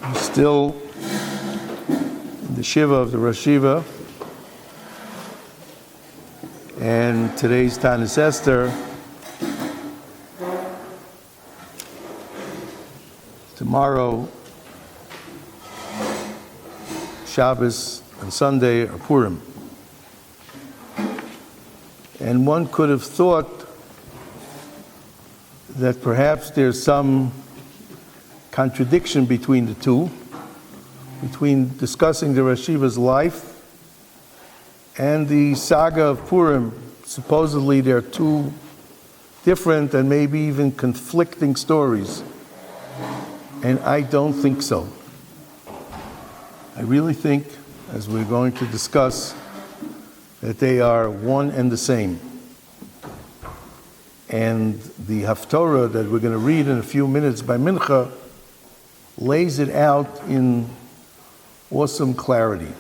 I'm still in the Shiva of the Rosh Yeshiva, and today's Tanis Esther. Tomorrow, Shabbos and Sunday are Purim. And one could have thought that perhaps there's some contradiction between the two, between discussing the Rosh Yeshiva's life and the saga of Purim. Supposedly they're two different and maybe even conflicting stories. And I don't think so. I really think, as we're going to discuss, that they are one and the same. And the Haftorah that we're going to read in a few minutes by Mincha lays it out in awesome clarity.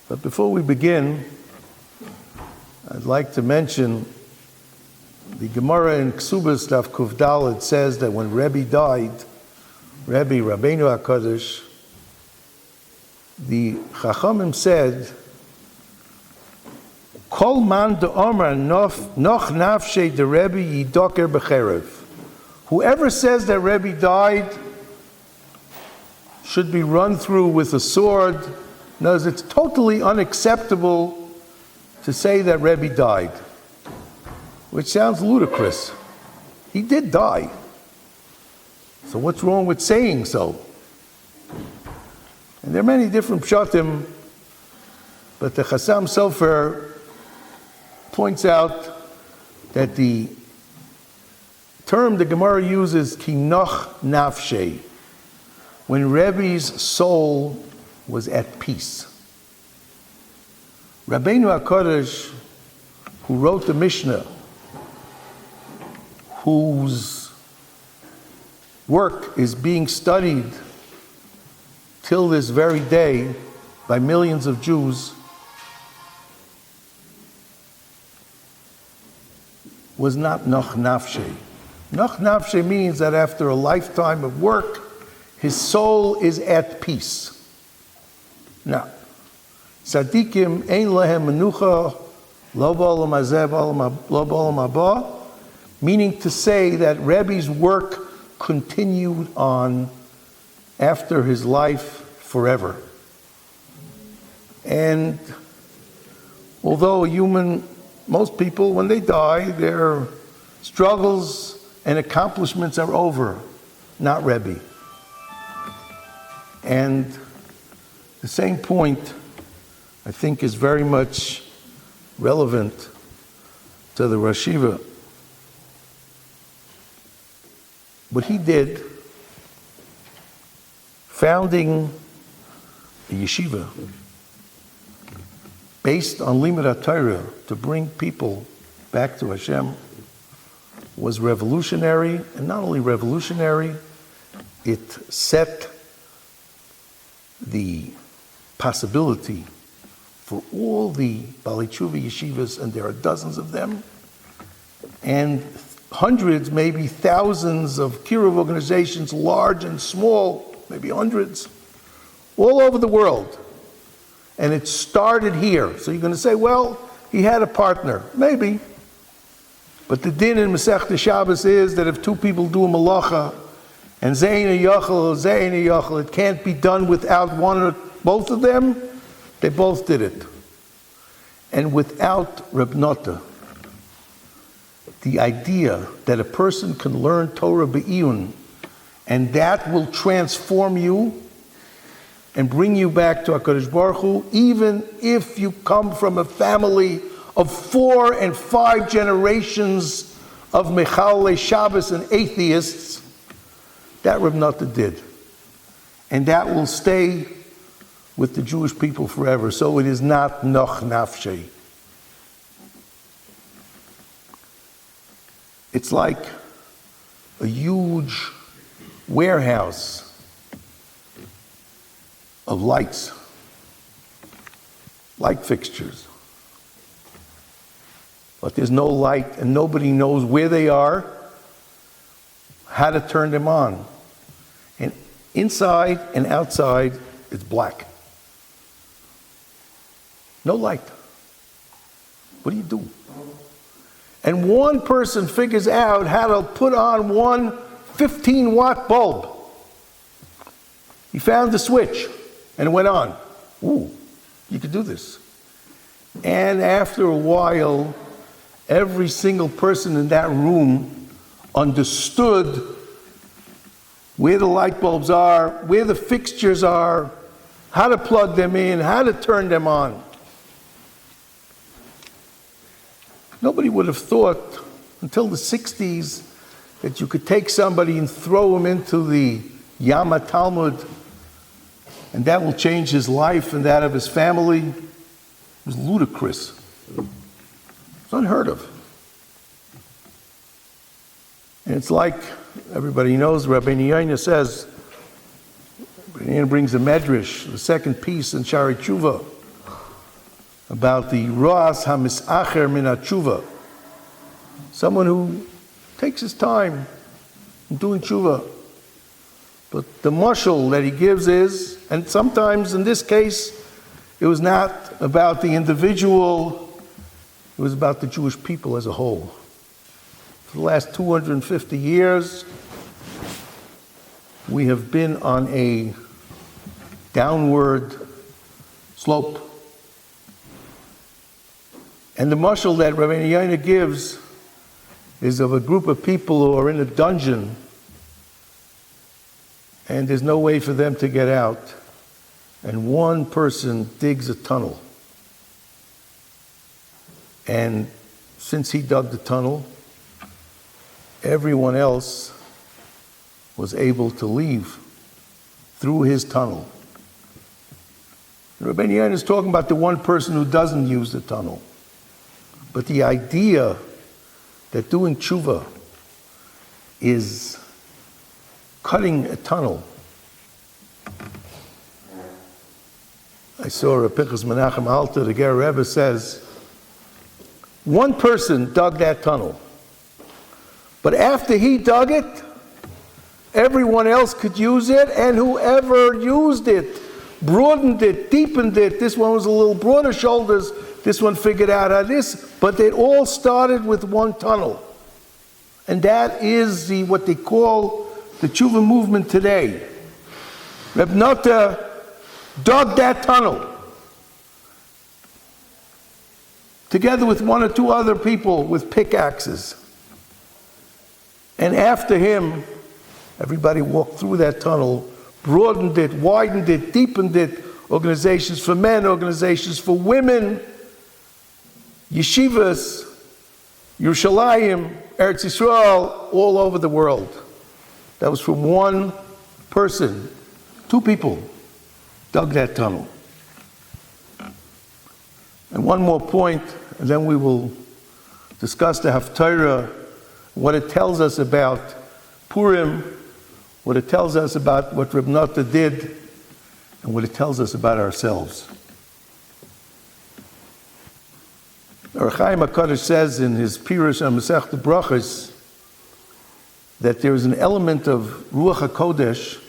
But before we begin, I'd like to mention the Gemara in Ksubas Daf Kuf Daled says that when Rebbe died, Rabbeinu HaKadosh, the Chachamim said, Kol man de'omer noch nafshei de Rebbe yidoker b'cherev. Whoever says that Rebbe died should be run through with a sword. Knows it's totally unacceptable to say that Rebbe died, which sounds ludicrous. He did die. So what's wrong with saying so? And there are many different pshatim, but the Chassam Sofer points out that the term the Gemara uses, ki noch nafshei, when Rebbe's soul was at peace. Rabbeinu HaKadosh, who wrote the Mishnah, whose work is being studied till this very day by millions of Jews, was not noch nafshei. Noch nafshei means that after a lifetime of work, his soul is at peace. Now, tzaddikim ein lahem menucha lo b'olam hazeh lo b'olam haba, meaning to say that Rebbe's work continued on after his life forever. And although most people, when they die, their struggles and accomplishments are over, not Rebbe. And the same point, I think, is very much relevant to the Rosh Yeshiva. What he did, founding a yeshiva based on Limud HaTorah to bring people back to Hashem, was revolutionary, and not only revolutionary, it set the possibility for all the Balei Tshuva yeshivas, and there are dozens of them, and hundreds, maybe thousands of kiruv organizations, large and small, maybe hundreds, all over the world. And it started here. So you're going to say, well, he had a partner. Maybe. But the din in Masechta Shabbos is that if two people do a malacha, and zeina yachal, it can't be done without one or both of them, they both did it. And without Reb Nota, the idea that a person can learn Torah be'iyun, and that will transform you and bring you back to HaKadosh Baruch Hu, even if you come from a family of 4 and 5 generations of Mechalei Shabbos and atheists, that Reb Nota did. And that will stay with the Jewish people forever. So it is not noch nafshei. It's like a huge warehouse of light fixtures. But there's no light and nobody knows where they are, how to turn them on. And inside and outside, it's black. No light. What do you do? And one person figures out how to put on one 15-watt bulb. He found the switch, and it went on. Ooh, you could do this. And after a while, every single person in that room understood where the light bulbs are, where the fixtures are, how to plug them in, how to turn them on. Nobody would have thought until the 60s that you could take somebody and throw him into the Yama Talmud, and that will change his life and that of his family. It was ludicrous. It's unheard of. And it's like everybody knows, Rabbi Yaina says, Rabbi Yaina brings a medrash, the second piece in Shari Tshuva, about the Rosh HaMisacher Min HaTshuva, someone who takes his time in doing tshuva. But the mashal that he gives is, and sometimes in this case, it was not about the individual, it was about the Jewish people as a whole. For the last 250 years, we have been on a downward slope. And the mashal that Rabbi Yaina gives is of a group of people who are in a dungeon and there's no way for them to get out. And one person digs a tunnel. And since he dug the tunnel, everyone else was able to leave through his tunnel. Rabbi Yaina is talking about the one person who doesn't use the tunnel. But the idea that doing tshuva is cutting a tunnel. I saw a Pinchas Menachem Alter, the Ger Rebbe says, one person dug that tunnel. But after he dug it, everyone else could use it, and whoever used it, broadened it, deepened it. This one was a little broader shoulders, this one figured out how this, but they all started with one tunnel. And that is what they call the tshuva movement today. Reb Nota dug that tunnel together with one or two other people with pickaxes. And after him, everybody walked through that tunnel, broadened it, widened it, deepened it, organizations for men, organizations for women, yeshivas, Yerushalayim, Eretz Yisrael, all over the world. That was from one person. Two people dug that tunnel. And one more point, and then we will discuss the Haftarah, what it tells us about Purim, what it tells us about what Reb Nota did, and what it tells us about ourselves. Or Chaim HaKadosh says in his Pirush on Masechta Brachos that there is an element of Ruach HaKodesh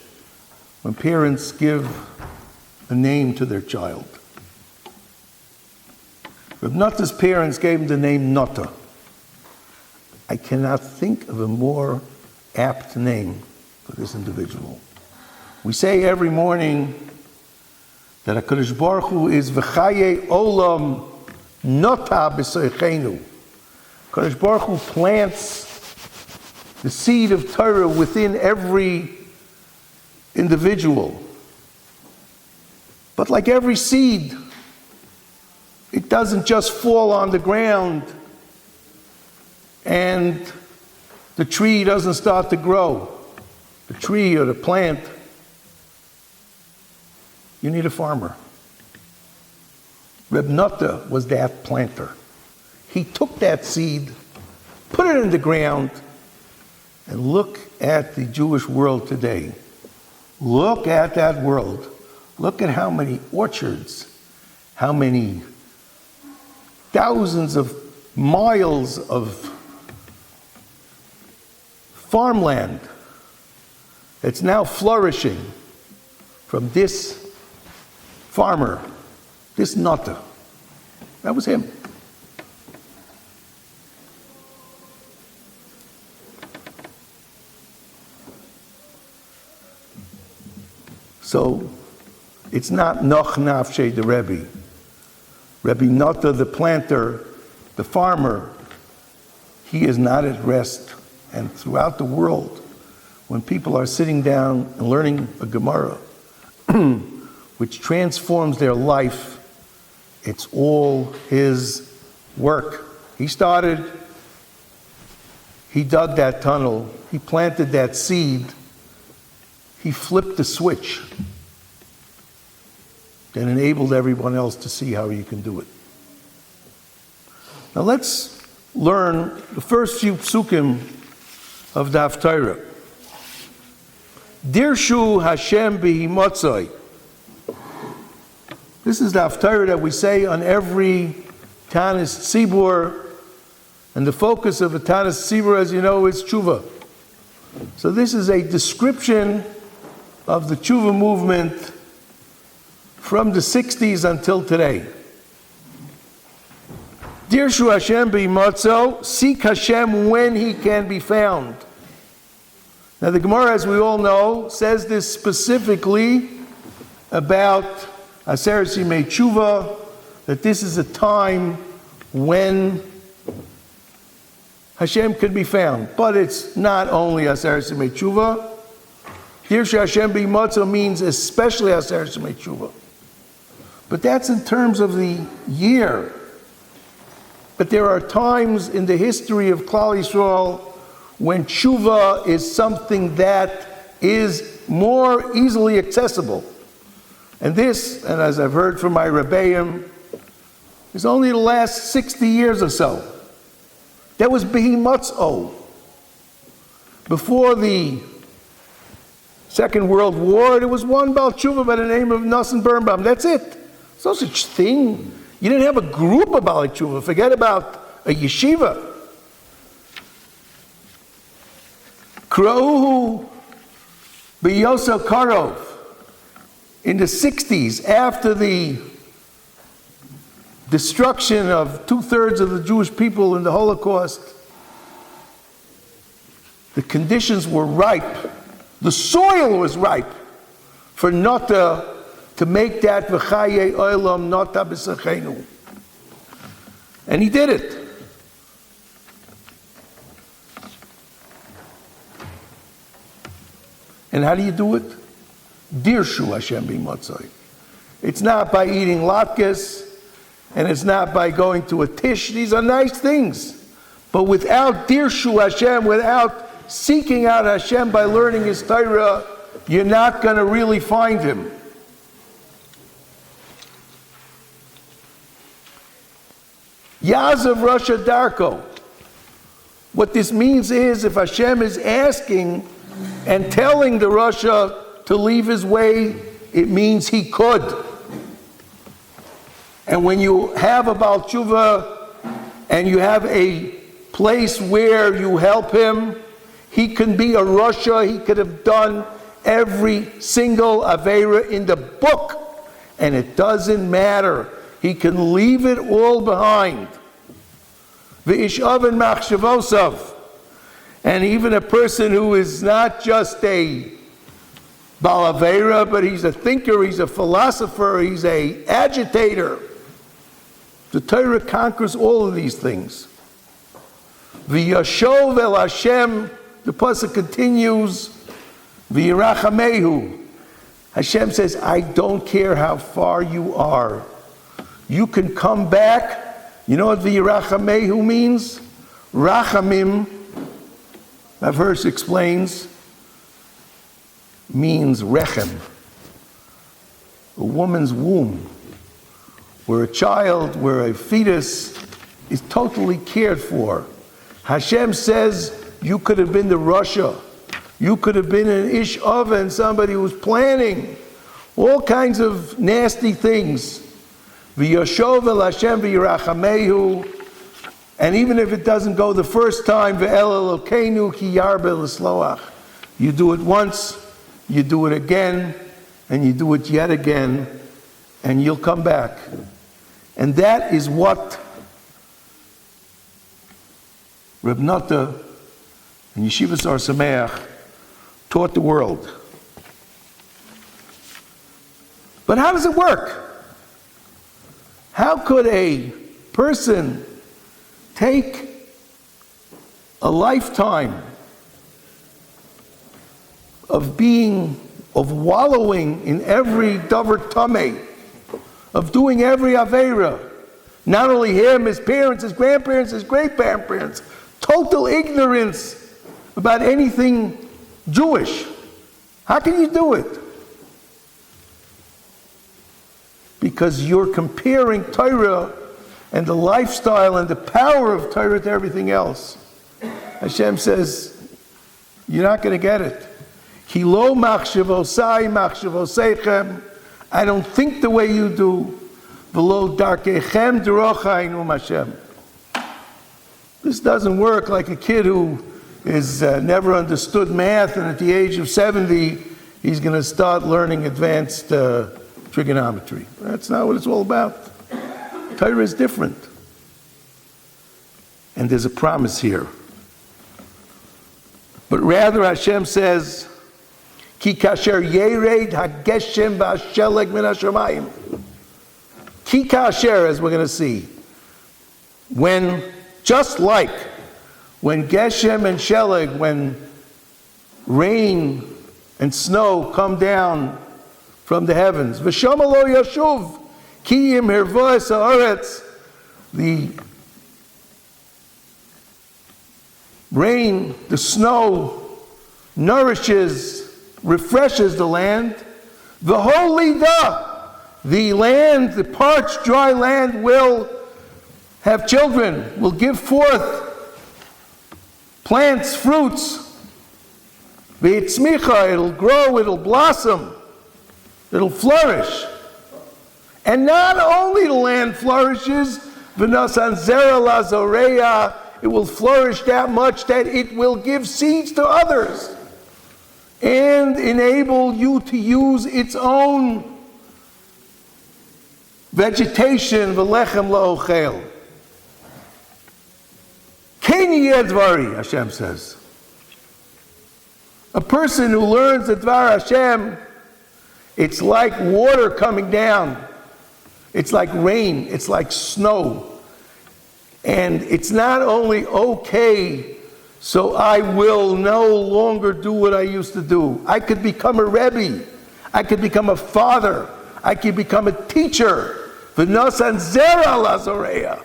when parents give a name to their child. Reb Nota's parents gave him the name Nota. I cannot think of a more apt name for this individual. We say every morning that HaKadosh Baruch Hu is V'chaye Olam Nota B'soichenu. HaKadosh Baruch Hu plants the seed of Torah within every individual. But like every seed, it doesn't just fall on the ground and the tree doesn't start to grow. The tree or the plant, you need a farmer. Reb Nota was that planter. He took that seed, put it in the ground, and look at the Jewish world today. Look at that world. Look at how many orchards, how many thousands of miles of farmland, that's now flourishing from this farmer, this Nota. That was him. So it's not Noch Nafshe the Rebbe. Rebbe Nota, the planter, the farmer, he is not at rest. And throughout the world, when people are sitting down and learning a Gemara, which transforms their life, it's all his work. He started, he dug that tunnel, he planted that seed, he flipped the switch that enabled everyone else to see how you can do it. Now let's learn the first few psukim of the Haftarah. Dirshu Hashem b'himotzai. This is the Haftarah that we say on every Tanis Tzibur, and the focus of a Tanis Tzibur, as you know, is tshuva. So this is a description of the tshuva movement from the 60s until today. Dirshu Hashem b'himotzo, seek Hashem when he can be found. Now the Gemara, as we all know, says this specifically about Aseret Yimei Tshuva, that this is a time when Hashem can be found. But it's not only Aseret Yimei Tshuva. Dirshu Hashem b'himotzo means especially Aseret Yimei Tshuva. But that's in terms of the year. But there are times in the history of Klal Yisrael when tshuva is something that is more easily accessible. And this, and as I've heard from my Rebbeim, is only the last 60 years or so. That was Behimotzo. Before the Second World War, there was one Baal Tshuva by the name of Nosson Birnbaum. That's it. There's no such thing. You didn't have a group of Baal Tshuva. Forget about a yeshiva. Krauhu b'Yosel Karov. In the 60s, after the destruction of 2/3 of the Jewish people in the Holocaust, the conditions were ripe. The soil was ripe for Nota to make that v'chaye olam Nota b'sachenu. And he did it. And how do you do it? Dirshu Hashem b'motzai. It's not by eating latkes, and it's not by going to a tish. These are nice things. But without Dirshu Hashem, without seeking out Hashem by learning His Torah, you're not going to really find Him. Yazav Rosh Darko. What this means is if Hashem is asking and telling the Rasha to leave his way, it means he could. And when you have a Baal Tshuva and you have a place where you help him, he can be a Rasha, he could have done every single Aveira in the book, and it doesn't matter. He can leave it all behind. V'ishav and machshavosav. And even a person who is not just a Baal Aveira, but he's a thinker, he's a philosopher, he's an agitator. The Torah conquers all of these things. V'yashov el Hashem, the pasuk continues, v'yirachamehu. Hashem says, I don't care how far you are. You can come back. You know what v'yirachamehu means? Rachamim, that verse explains, means rechem, a woman's womb, where a child, where a fetus is totally cared for. Hashem says, you could have been the Rasha, you could have been an ish oven, somebody who's planning all kinds of nasty things. V'yashov el Hashem v'yirachamehu. And even if it doesn't go the first time, ve'el Elokeinu ki yarbe l'sloach, you do it once, you do it again, and you do it yet again, and you'll come back. And that is what Reb Nota and Yeshiva Ohr Somayach taught the world. But how does it work? How could a person take a lifetime of wallowing in every davar tameh, of doing every aveira, not only him, his parents, his grandparents, his great-grandparents, total ignorance about anything Jewish. How can you do it? Because you're comparing Torah and the lifestyle and the power of Torah to everything else. Hashem says, you're not going to get it. Ki lo machshavosai machshavosechem. I don't think the way you do. V'lo darkechem derochainu Hashem. This doesn't work like a kid who is never understood math, and at the age of 70, he's going to start learning advanced trigonometry. That's not what it's all about. Torah is different. And there's a promise here. But rather Hashem says, Ki kasher yered hageshem v'asheleg min hashamayim. Ki kasher, as we're going to see, when, just like when Geshem and Sheleg, when rain and snow come down from the heavens, V'shama lo yashuv, ki im hirvoes haaretz, the rain, the snow, nourishes, refreshes the land. V'holida, the land, the parched, dry land will have children, will give forth plants, fruits. V'yitzmicha, it'll grow, it'll blossom, it'll flourish. And not only the land flourishes, v'nasan zera lazoreya, it will flourish that much that it will give seeds to others and enable you to use its own vegetation, v'lechem la'ochel. Keni yedvari, Hashem says. A person who learns the Dvar Hashem, it's like water coming down. It's like rain. It's like snow. And it's not only okay, so I will no longer do what I used to do. I could become a Rebbe. I could become a father. I could become a teacher. V'nosan zera lazoreya.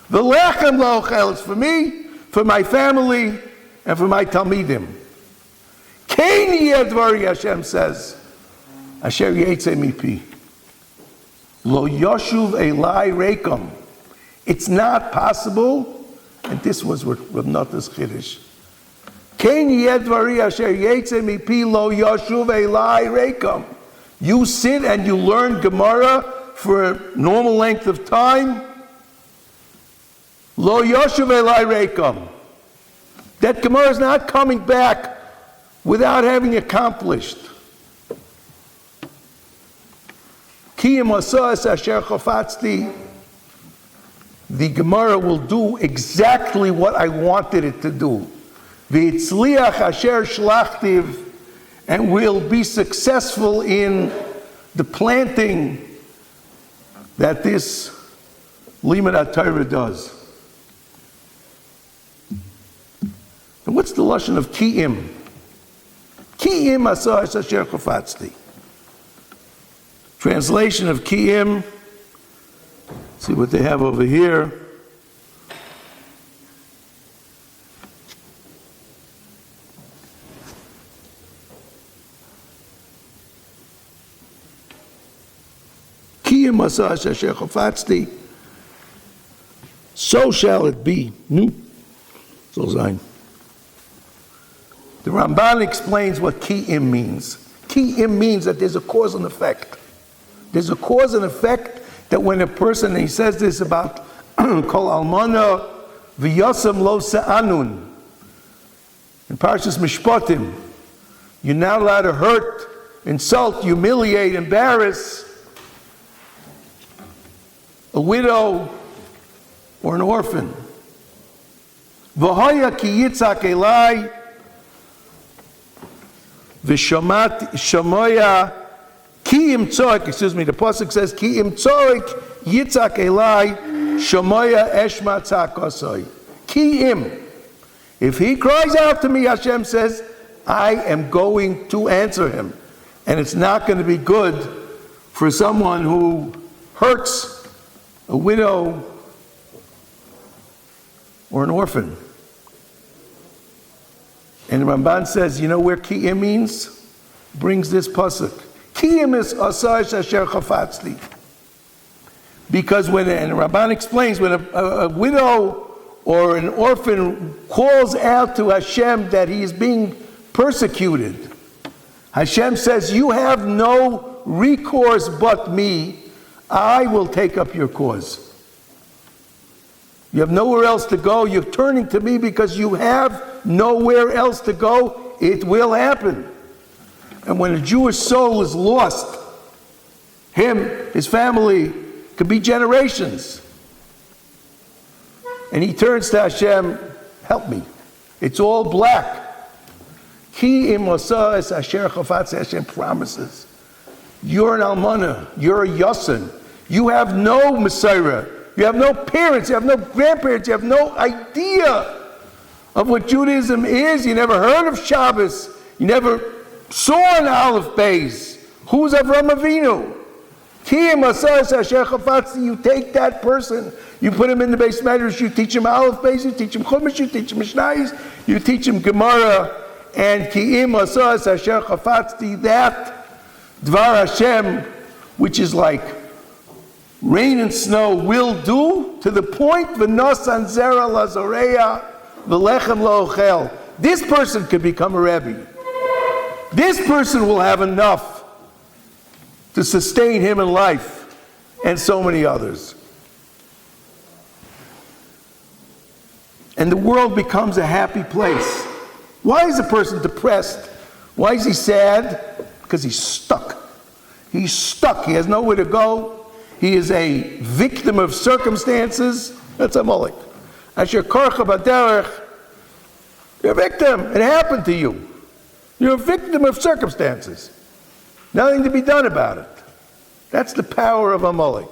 V'lechem la'ochel. It's for me, for my family, and for my talmidim. Keni yedvari, Hashem says, Asher yetze mipi. Lo yoshuv elai rekom. It's not possible, and this was Rav Nota's chiddush. Keni yedvari asher yetze mipi lo yoshuv elai rekom. You sit and you learn Gemara for a normal length of time. Lo yoshuv elai rekom. That Gemara is not coming back without having accomplished. Ki im asas asher chofatzti. The Gemara will do exactly what I wanted it to do. V'yitzliach asher shlachtiv, and will be successful in the planting that this Limud HaTorah does. And what's the lashon of ki'im? Ki'im asas asher chofatzti. Translation of ki'im. See what they have over here. Kiyum asas asher chofatzti. So shall it be. So sein. The Ramban explains what kiyum means. Kiyum means that there's a cause and effect. There's a cause and effect that when a person, and he says this about kol almana v'yosem lo se'anun in Parshas Mishpatim, You're not allowed to hurt, insult, humiliate, embarrass a widow or an orphan. V'hoya ki yitzak elai v'shamoya ki imtzoik, the pasuk says, ki imtzoik yitzak elai shamoya eshma tzakosoi. Ki im. If he cries out to me, Hashem says, I am going to answer him. And it's not going to be good for someone who hurts a widow or an orphan. And Ramban says, you know where ki'im means? Brings this pasuk. Ki'im is asar asher chafatzli. Because when, and Ramban explains, when a widow or an orphan calls out to Hashem that he is being persecuted, Hashem says, you have no recourse but me. I will take up your cause. You have nowhere else to go. You're turning to me because you have nowhere else to go. It will happen. And when a Jewish soul is lost, him, his family, could be generations. And he turns to Hashem, help me. It's all black. Ki im osas asher chafatz, Hashem promises. You're an almana. You're a yasin. You have no Messiah. You have no parents. You have no grandparents. You have no idea of what Judaism is. You never heard of Shabbos. You never saw an Aleph Beis. Who's Avraham Avinu? Ki im osas asher chafatz. You take that person. You put him in the Beis Medrash. You teach him Aleph Beis. You teach him Chumash. You teach him Mishnayos. You teach him Gemara. And ki im osas asher chafatzti, that Dvar Hashem, which is like rain and snow, will do, to the point v'nosan zera lazoreya v'lechem lo'ochel. This person could become a Rebbe. This person will have enough to sustain him in life, and so many others. And the world becomes a happy place. Why is a person depressed? Why is he sad? Because he's stuck. He's stuck. He has nowhere to go. He is a victim of circumstances. That's a molik. Asher korcha baderech. You're a victim. It happened to you. You're a victim of circumstances. Nothing to be done about it. That's the power of a molik.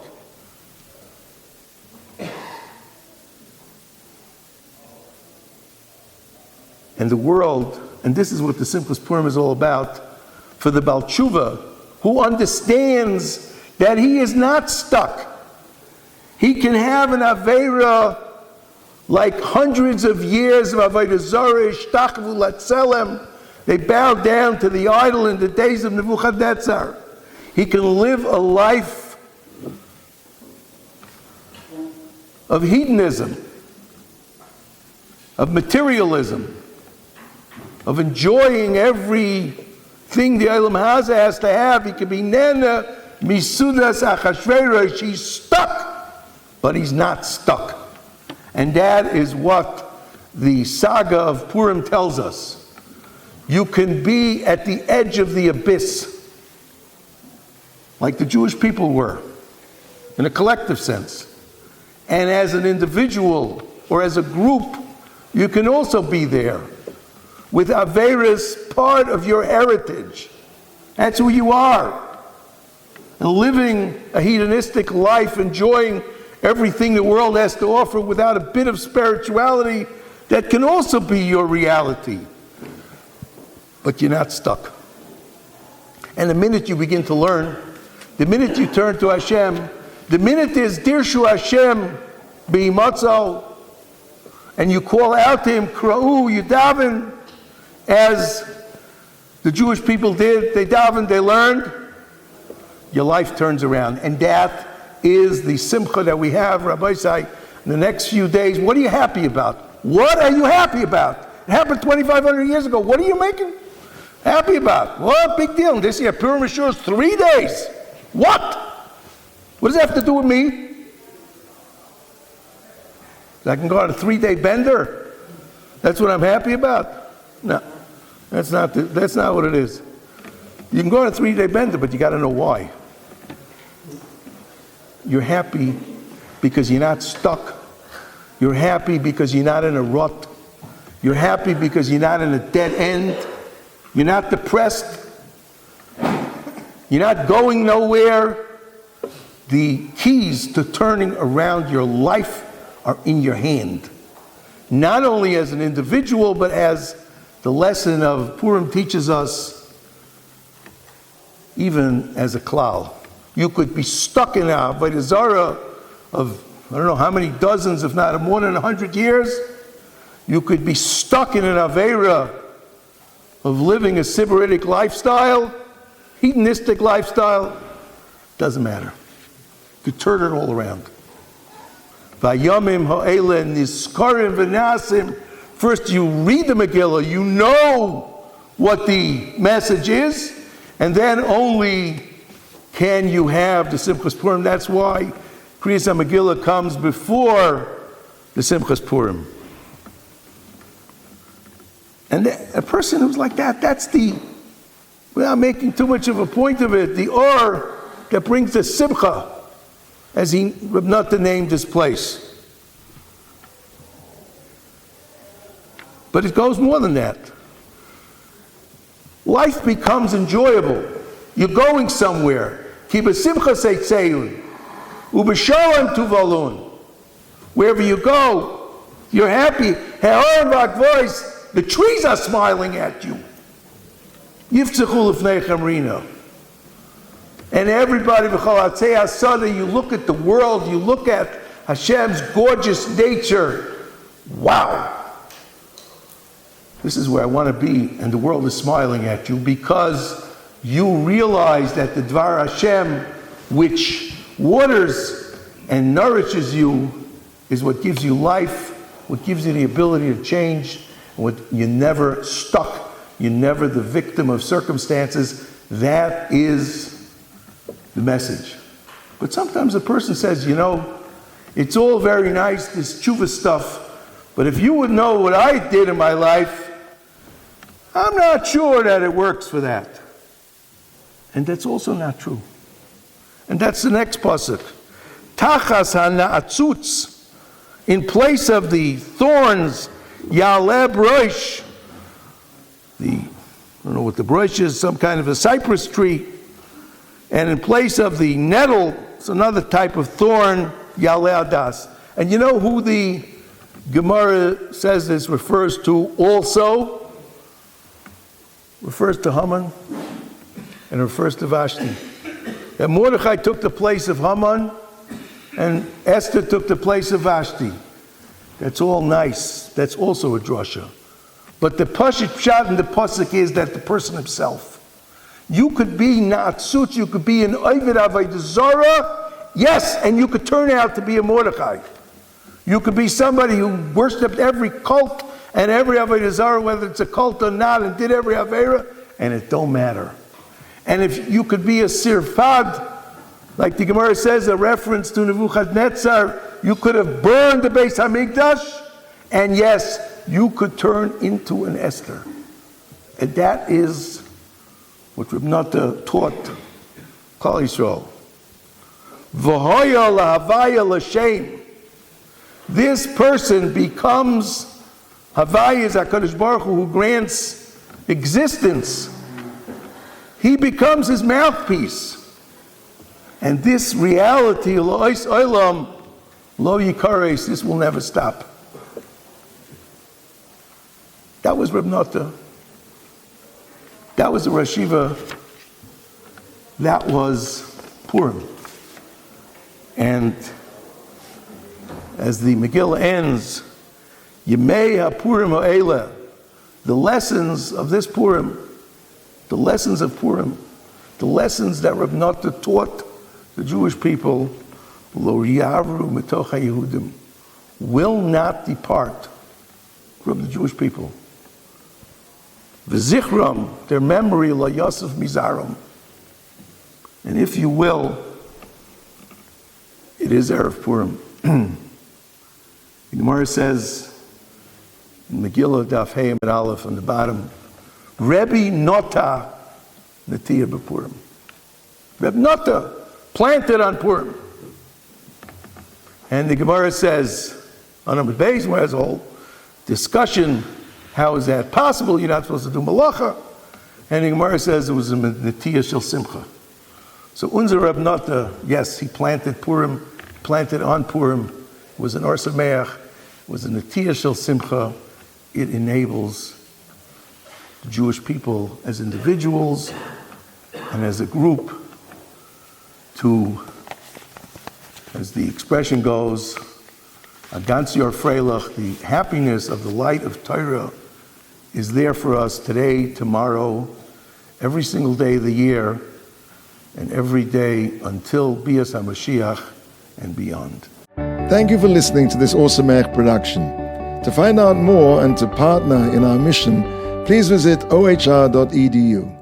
And the world, and this is what the simplest Purim is all about, for the Baal Tshuva, who understands that he is not stuck. He can have an Aveira like hundreds of years of Avodah Zarah, Shtachvu Latzelem. They bowed down to the idol in the days of Nebuchadnezzar. He can live a life of hedonism, of materialism, of enjoying everything the Olam Hazeh has to have. He can be Nena, Misudas Achashverosh. He's stuck, but he's not stuck. And that is what the saga of Purim tells us. You can be at the edge of the abyss, like the Jewish people were, in a collective sense. And as an individual or as a group, you can also be there, with Averis part of your heritage. That's who you are. And living a hedonistic life, enjoying everything the world has to offer without a bit of spirituality, that can also be your reality. But you're not stuck. And the minute you begin to learn, the minute you turn to Hashem, the minute there's Dirshu Hashem B'Yimatzo, and you call out to him, Kra'u, you daven, as the Jewish people did, they davened, they learned, your life turns around. And that is the simcha that we have, Rabbi Say, in the next few days. What are you happy about? What are you happy about? It happened 2,500 years ago. What are you making happy about? What big deal? This year, Purim Yeshua is 3 days. What? What does that have to do with me? I can go on a 3-day bender. That's what I'm happy about? No. That's not what it is. You can go on a 3-day bender, but you got to know why. You're happy because you're not stuck. You're happy because you're not in a rut. You're happy because you're not in a dead end. You're not depressed. You're not going nowhere. The keys to turning around your life are in your hand. Not only as an individual, but as the lesson of Purim teaches us, even as a klal. You could be stuck in a avodah zarah of, I don't know how many dozens, if not more than 100 years. You could be stuck in an avera of living a sybaritic lifestyle, hedonistic lifestyle. Doesn't matter. You could turn it all around. Vayamim ha'ele niskarim v'nasim. First you read the Megillah, you know what the message is, and then only can you have the Simchas Purim. That's why Kriyas HaMegillah comes before the Simchas Purim. And a person who's like that, that's the, without making too much of a point of it, the Ohr that brings the Simcha, as Reb Nota named this place. But it goes more than that. Life becomes enjoyable. You're going somewhere. Ki b'simcha seitzeyun, u'b'shalom tuvalun. Wherever you go, you're happy. Ha'oren v'akvois, the trees are smiling at you. Yiftzachul l'fneichem rina. And everybody, v'chol atzei hasada, you look at the world, you look at Hashem's gorgeous nature. Wow. This is where I want to be, and the world is smiling at you because you realize that the Dvar Hashem, which waters and nourishes you, is what gives you life, what gives you the ability to change, and what you're never stuck, you're never the victim of circumstances. That is the message. But sometimes a person says, you know, it's all very nice, this tshuva stuff, but if you would know what I did in my life, I'm not sure that it works for that. And that's also not true. And that's the next pasuk. Tachas ha'na'atzutz, in place of the thorns, ya'aleh Rosh, I don't know what the Rosh is, some kind of a cypress tree, and in place of the nettle, it's another type of thorn, ya'aleh adas. And you know who the Gemara says this refers to also? Refers to Haman and refers to Vashti. That Mordechai took the place of Haman and Esther took the place of Vashti. That's all nice. That's also a drasha. But the pshat in the pasuk is that the person himself. You could be Na'atzut, you could be an Oived Avodah Zarah, yes, and you could turn out to be a Mordechai. You could be somebody who worshipped every cult and every Avodah Zarah, whether it's a cult or not, and did every Avera, and it don't matter. And if you could be a Sirfad, like the Gemara says, a reference to Nebuchadnezzar, you could have burned the Beis Hamikdash, and yes, you could turn into an Esther. And that is what Reb Nota taught Klal Yisrael. V'hoya lahavaya l'shem. This person becomes Havaya is HaKadosh Baruch Hu, who grants existence. He becomes his mouthpiece. And this reality, Lo'is Olam, Lo Yikares, this will never stop. That was Reb Nota. That was the Rosh Yeshiva. That was Purim. And as the Megillah ends, Yemei HaPurim Ha'ele, the lessons of this Purim, the lessons of Purim, the lessons that Reb Nota taught the Jewish people, Lo Yavru Mitoch HaYehudim, will not depart from the Jewish people. V'zichram, their memory, Lo Yosef Mizaram. And if you will, it is Erev Purim. The Gemara says, in Megillah Daf Hey and Aleph on the bottom, Rebbe Nota Netiya b'Purim. Rebbe Nota planted on Purim. And the Gemara says, on Amud Beis, where has a whole discussion, how is that possible? You're not supposed to do malacha. And the Gemara says it was a Netiya shel Simcha. So unser Rebbe Nota, yes, he planted Purim, planted on Purim, it was an Ohr Somayach, it was a Netiya shel Simcha. It enables the Jewish people as individuals and as a group to, as the expression goes, Agans Yor Freilach, the happiness of the light of Torah is there for us today, tomorrow, every single day of the year, and every day until Bias HaMashiach and beyond. Thank you for listening to this Ohr Somayach production. To find out more and to partner in our mission, please visit ohr.edu.